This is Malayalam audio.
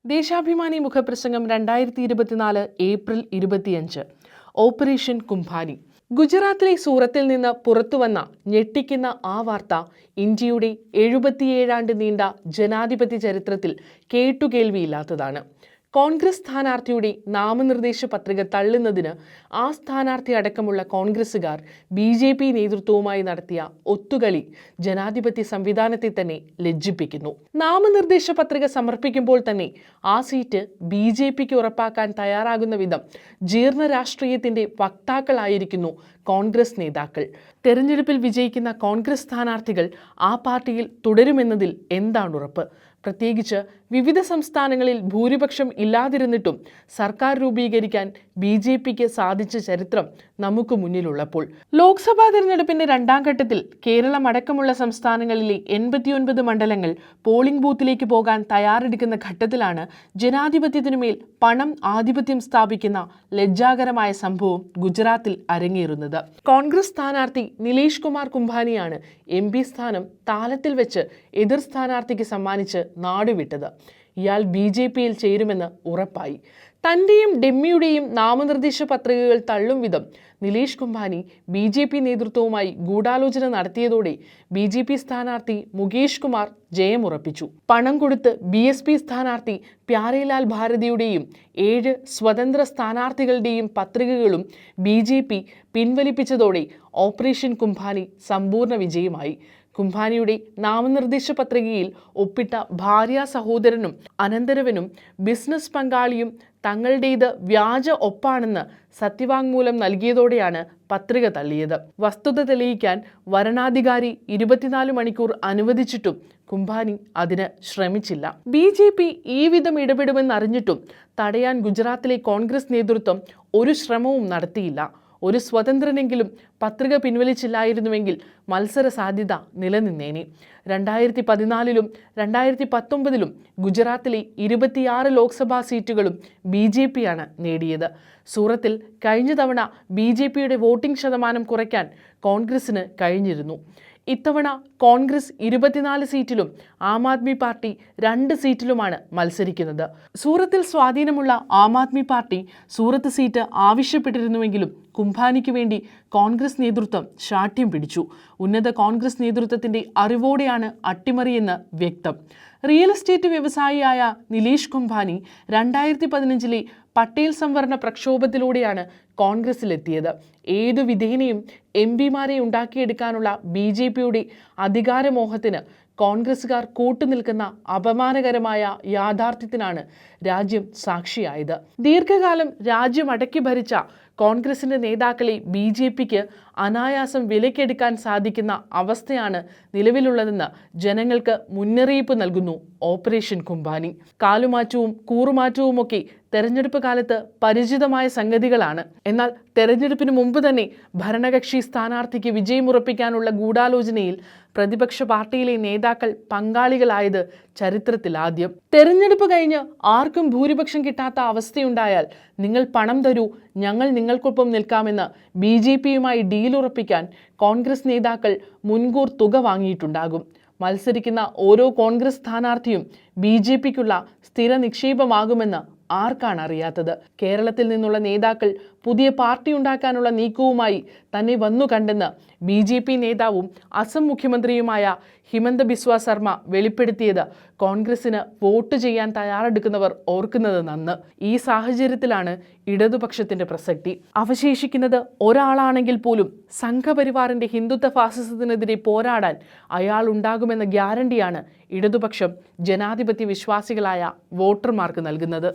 ദേശാഭിമാനി മുഖപ്രസംഗം 2024 ഏപ്രിൽ 25. ഓപ്പറേഷൻ കുംഭാനി. ഗുജറാത്തിലെ സൂറത്തിൽ നിന്ന് പുറത്തുവന്ന ഞെട്ടിക്കുന്ന ആ വാർത്ത ഇന്ത്യയുടെ 77 ആണ്ട് നീണ്ട ജനാധിപത്യ ചരിത്രത്തിൽ കേട്ടുകേൾവിയില്ലാത്തതാണ്. കോൺഗ്രസ് സ്ഥാനാർത്ഥിയുടെ നാമനിർദ്ദേശ പത്രിക തള്ളുന്നതിന് ആ സ്ഥാനാർത്ഥി അടക്കമുള്ള കോൺഗ്രസുകാർ BJP നേതൃത്വവുമായി നടത്തിയ ഒത്തുകളി ജനാധിപത്യ സംവിധാനത്തെ തന്നെ ലജ്ജിപ്പിക്കുന്നു. നാമനിർദ്ദേശ പത്രിക സമർപ്പിക്കുമ്പോൾ തന്നെ ആ സീറ്റ് BJPക്ക് ഉറപ്പാക്കാൻ തയ്യാറാകുന്ന വിധം ജീർണ രാഷ്ട്രീയത്തിന്റെ വക്താക്കളായിരിക്കുന്നു കോൺഗ്രസ് നേതാക്കൾ. തെരഞ്ഞെടുപ്പിൽ വിജയിക്കുന്ന കോൺഗ്രസ് സ്ഥാനാർത്ഥികൾ ആ പാർട്ടിയിൽ തുടരുമെന്നതിൽ എന്താണ് ഉറപ്പ്? പ്രത്യേകിച്ച് വിവിധ സംസ്ഥാനങ്ങളിൽ ഭൂരിപക്ഷം ഇല്ലാതിരുന്നിട്ടും സർക്കാർ രൂപീകരിക്കാൻ BJPക്ക് സാധിച്ച ചരിത്രം നമുക്ക് മുന്നിലുള്ളപ്പോൾ, ലോക്സഭാ തെരഞ്ഞെടുപ്പിന്റെ രണ്ടാം ഘട്ടത്തിൽ കേരളം അടക്കമുള്ള സംസ്ഥാനങ്ങളിലെ 89 മണ്ഡലങ്ങൾ പോളിംഗ് ബൂത്തിലേക്ക് പോകാൻ തയ്യാറെടുക്കുന്ന ഘട്ടത്തിലാണ് ജനാധിപത്യത്തിനുമേൽ പണം ആധിപത്യം സ്ഥാപിക്കുന്ന ലജ്ജാകരമായ സംഭവം ഗുജറാത്തിൽ അരങ്ങേറുന്നത്. കോൺഗ്രസ് സ്ഥാനാർത്ഥി നിലേഷ് കുമാർ കുംഭാനിയാണ് MP സ്ഥാനം താലത്തിൽ വെച്ച് എതിർ സ്ഥാനാർത്ഥിക്ക് സമ്മാനിച്ച് നാടുവിട്ടത്. ഇയാൾ BJPയിൽ ചേരുമെന്ന് ഉറപ്പായി. തൻ്റെയും ഡെമ്മിയുടെയും നാമനിർദ്ദേശ പത്രികകൾ തള്ളും വിധം നിലേഷ് കുംഭാനി BJP നേതൃത്വവുമായി ഗൂഢാലോചന നടത്തിയതോടെ BJP സ്ഥാനാർത്ഥി മുകേഷ് കുമാർ ജയമുറപ്പിച്ചു. പണം കൊടുത്ത് BSP സ്ഥാനാർത്ഥി പ്യാരേലാൽ ഭാരതിയുടെയും 7 സ്വതന്ത്ര സ്ഥാനാർത്ഥികളുടെയും പത്രികകളും BJP പിൻവലിപ്പിച്ചതോടെ ഓപ്പറേഷൻ കുംഭാനി സമ്പൂർണ്ണ വിജയമായി. കുംഭാനിയുടെ നാമനിർദ്ദേശ പത്രികയിൽ ഒപ്പിട്ട ഭാര്യ സഹോദരനും അനന്തരവനും ബിസിനസ് പങ്കാളിയും തങ്ങളുടേത് വ്യാജ ഒപ്പാണെന്ന് സത്യവാങ്മൂലം നൽകിയതോടെയാണ് പത്രിക തള്ളിയത്. വസ്തുത തെളിയിക്കാൻ വരണാധികാരി 24 മണിക്കൂർ അനുവദിച്ചിട്ടും കുംഭാനി അതിന് ശ്രമിച്ചില്ല. BJP ഈ വിധം ഇടപെടുമെന്നറിഞ്ഞിട്ടും തടയാൻ ഗുജറാത്തിലെ കോൺഗ്രസ് നേതൃത്വം ഒരു ശ്രമവും നടത്തിയില്ല. ഒരു സ്വതന്ത്രനെങ്കിലും പത്രിക പിൻവലിച്ചില്ലായിരുന്നുവെങ്കിൽ മത്സര സാധ്യത നിലനിന്നേനെ. 2014 2019 ഗുജറാത്തിലെ 26 ലോക്സഭാ സീറ്റുകളും BJPയാണ് നേടിയത്. സൂറത്തിൽ കഴിഞ്ഞ തവണ BJPയുടെ വോട്ടിംഗ് ശതമാനം കുറയ്ക്കാൻ കോൺഗ്രസിന് കഴിഞ്ഞിരുന്നു. ഇത്തവണ കോൺഗ്രസ് 24 സീറ്റിലും ആം ആദ്മി പാർട്ടി 2 സീറ്റിലുമാണ് മത്സരിക്കുന്നത്. സൂറത്തിൽ സ്വാധീനമുള്ള ആം ആദ്മി പാർട്ടി സൂറത്ത് സീറ്റ് ആവശ്യപ്പെട്ടിരുന്നുവെങ്കിലും കുംഭാനിക്ക് വേണ്ടി കോൺഗ്രസ് നേതൃത്വം ശാഠ്യം പിടിച്ചു. ഉന്നത കോൺഗ്രസ് നേതൃത്വത്തിന്റെ അറിവോടെയാണ് അട്ടിമറിയെന്ന് വ്യക്തം. റിയൽ എസ്റ്റേറ്റ് വ്യവസായിയായ നിലേഷ് കുംഭാനി 2015 പട്ടേൽ സംവരണ പ്രക്ഷോഭത്തിലൂടെയാണ് കോൺഗ്രസിലെത്തിയത്. ഏതു വിധേനയും MP മാരെ ഉണ്ടാക്കിയെടുക്കാനുള്ള BJPയുടെ അധികാരമോഹത്തിന് കോൺഗ്രസുകാർ കൂട്ടുനിൽക്കുന്ന അപമാനകരമായ യാഥാർത്ഥ്യത്തിനാണ് രാജ്യം സാക്ഷിയായത്. ദീർഘകാലം രാജ്യം അടക്കി ഭരിച്ച കോൺഗ്രസിന്റെ നേതാക്കളെ BJPക്ക് അനായാസം വിലക്കെടുക്കാൻ സാധിക്കുന്ന അവസ്ഥയാണ് നിലവിലുള്ളതെന്ന് ജനങ്ങൾക്ക് മുന്നറിയിപ്പ് നൽകുന്നു ഓപ്പറേഷൻ കുംഭാനി. കാലുമാറ്റവും കൂറുമാറ്റവുമൊക്കെ തെരഞ്ഞെടുപ്പ് കാലത്ത് പരിചിതമായ സംഗതികളാണ്. എന്നാൽ തെരഞ്ഞെടുപ്പിന് മുമ്പ് തന്നെ ഭരണകക്ഷി സ്ഥാനാർത്ഥിക്ക് വിജയമുറപ്പിക്കാനുള്ള ഗൂഢാലോചനയിൽ പ്രതിപക്ഷ പാർട്ടിയിലെ നേതാക്കൾ പങ്കാളികളായത് ചരിത്രത്തിലാദ്യം. തെരഞ്ഞെടുപ്പ് കഴിഞ്ഞ് ആർക്കും ഭൂരിപക്ഷം കിട്ടാത്ത അവസ്ഥയുണ്ടായാൽ നിങ്ങൾ പണം തരൂ, ഞങ്ങൾ നിങ്ങൾക്കൊപ്പം നിൽക്കാമെന്ന് BJPയുമായി ഡീൽ ഉറപ്പിക്കാൻ കോൺഗ്രസ് നേതാക്കൾ മുൻകൂർ തുക വാങ്ങിയിട്ടുണ്ടാകും. മത്സരിക്കുന്ന ഓരോ കോൺഗ്രസ് സ്ഥാനാർത്ഥിയും BJPക്കുള്ള സ്ഥിര നിക്ഷേപമാകുമെന്ന് ആർക്കാണ് അറിയാത്തത്? കേരളത്തിൽ നിന്നുള്ള നേതാക്കൾ പുതിയ പാർട്ടി ഉണ്ടാക്കാനുള്ള നീക്കവുമായി തന്നെ വന്നു കണ്ടെന്ന് BJP നേതാവും അസം മുഖ്യമന്ത്രിയുമായ ഹിമന്ത ബിസ്വ ശർമ്മ വെളിപ്പെടുത്തിയത് കോൺഗ്രസിന് വോട്ട് ചെയ്യാൻ തയ്യാറെടുക്കുന്നവർ ഓർക്കുന്നത് നന്ന്. ഈ സാഹചര്യത്തിലാണ് ഇടതുപക്ഷത്തിന്റെ പ്രസക്തി. അവശേഷിക്കുന്നത് ഒരാളാണെങ്കിൽ പോലും സംഘപരിവാറിന്റെ ഹിന്ദുത്വ ഫാസിസത്തിനെതിരെ പോരാടാൻ അയാൾ ഉണ്ടാകുമെന്ന ഗ്യാരണ്ടിയാണ് ഇടതുപക്ഷം ജനാധിപത്യ വിശ്വാസികളായ വോട്ടർമാർക്ക് നൽകുന്നത്.